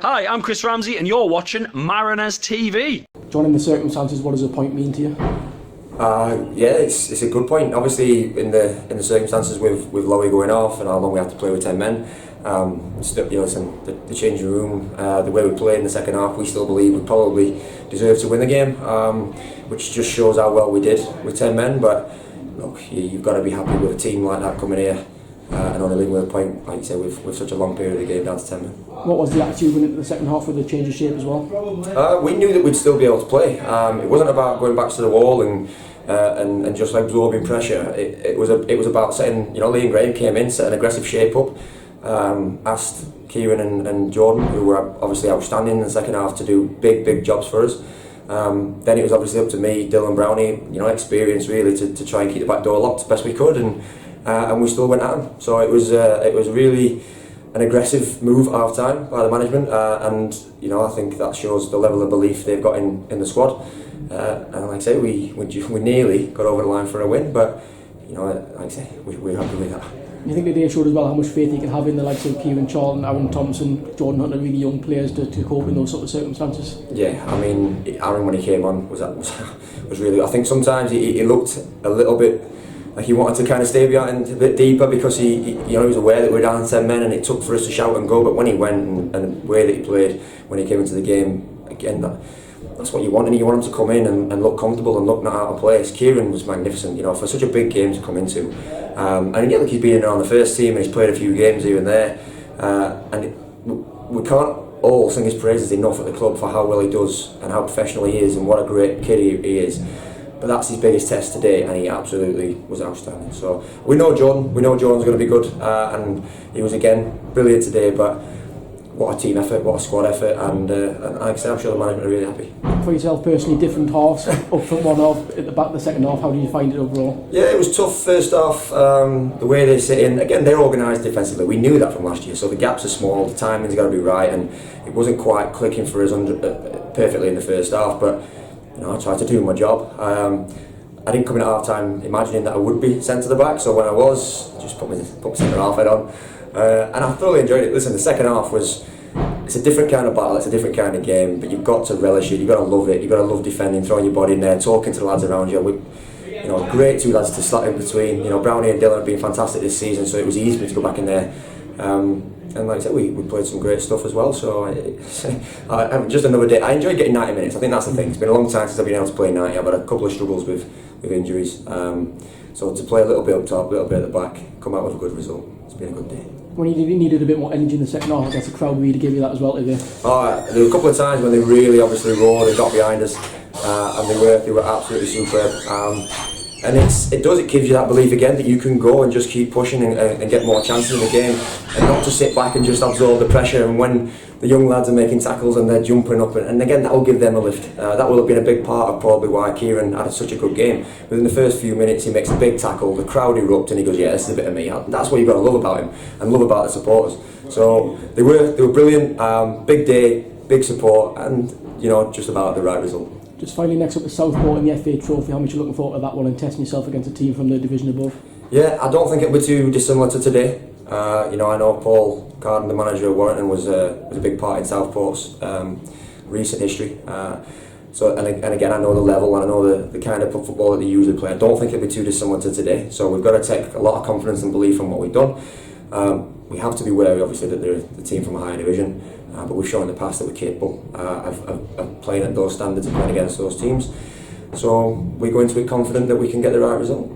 Hi, I'm Chris Ramsey and you're watching Mariners TV. John, in the circumstances, what does a point mean to you? Yeah, it's a good point. Obviously, in the circumstances with Lowy going off and how long we had to play with 10 men, listen, the changing room, the way we played in the second half, we still believe we probably deserve to win the game, which just shows how well we did with 10 men. But look, you've got to be happy with a team like that coming here and only leaving with a point, like you say, with such a long period of the game down to 10 men. What was the attitude going into the second half with the change of shape as well? We knew that we'd still be able to play. It wasn't about going back to the wall and just absorbing pressure. It was about setting. Liam Graham came in, set an aggressive shape up, asked Kieran and Jordan, who were obviously outstanding in the second half, to do big jobs for us. Then it was obviously up to me, Dylan Brownie, experience really to try and keep the back door locked as best we could, and we still went at them. So it was really an aggressive move at half time by the management, and I think that shows the level of belief they've got in the squad. And like I say, we nearly got over the line for a win, but like I say, we're happy with that. You think the day showed as well how much faith you can have in the likes of Kieran Charlton, Aaron Thompson, Jordan Hunter, really young players to cope in those sort of circumstances? Yeah, I mean, Aaron, when he came on, was really. I think sometimes he looked a little bit like he wanted to kind of stay behind a bit deeper because he was aware that we were down 10 men and it took for us to shout and go. But when he went and the way that he played when he came into the game, again, that's what you want, and you want him to come in and look comfortable and look not out of place. Kieran was magnificent, for such a big game to come into. And again, look, he's been in on the first team and he's played a few games here and there. We can't all sing his praises enough at the club for how well he does and how professional he is and what a great kid he is. But that's his biggest test today, and he absolutely was outstanding. So we know Jordan's going to be good, and he was again brilliant today. But what a team effort, what a squad effort, and like I say, I'm sure the management are really happy. For yourself personally, different halves, up front one half, at the back the second half, how did you find it overall? Yeah, it was tough first half, the way they sit in. Again, they're organised defensively, we knew that from last year, so the gaps are small, the timing's got to be right, and it wasn't quite clicking for us perfectly in the first half, but I tried to do my job. I didn't come in at half time imagining that I would be sent to the back, so when I was, just put my centre half head on. And I thoroughly enjoyed it. Listen, the second half it's a different kind of battle, it's a different kind of game, but you've got to relish it, you've got to love it, you've got to love defending, throwing your body in there, talking to the lads around you. Great two lads to slot in between. Brownie and Dylan have been fantastic this season, so it was easy for me to go back in there. And like I said, we played some great stuff as well, so just another day. I enjoyed getting 90 minutes, I think that's the thing. It's been a long time since I've been able to play 90, I've had a couple of struggles with injuries. So to play a little bit up top, a little bit at the back, come out with a good result, it's been a good day. When you needed a bit more energy in the second half, I guess the crowd really gave you that as well today. There were a couple of times when they really obviously roared and got behind us, and they were absolutely superb. And it gives you that belief again that you can go and just keep pushing and get more chances in the game, and not to sit back and just absorb the pressure. And when the young lads are making tackles and they're jumping up, and again, that will give them a lift. That will have been a big part of probably why Kieran had such a good game. Within the first few minutes, he makes a big tackle, the crowd erupt, and he goes, "Yeah, this is a bit of me." That's what you've got to love about him and love about the supporters. So they were brilliant. Big day, big support, and just about the right result. Just finally, next up is Southport in the FA Trophy. How much are you looking forward to that one and testing yourself against a team from the division above? Yeah, I don't think it'll be too dissimilar to today. I know Paul Carden, the manager of Warrington, was a big part in Southport's recent history. And again, I know the level and I know the kind of football that they usually play. I don't think it'll be too dissimilar to today. So we've got to take a lot of confidence and belief in what we've done. We have to be wary, obviously, that they're the team from a higher division. But we've shown in the past that we're capable of playing at those standards and playing against those teams. So we go into it confident that we can get the right result.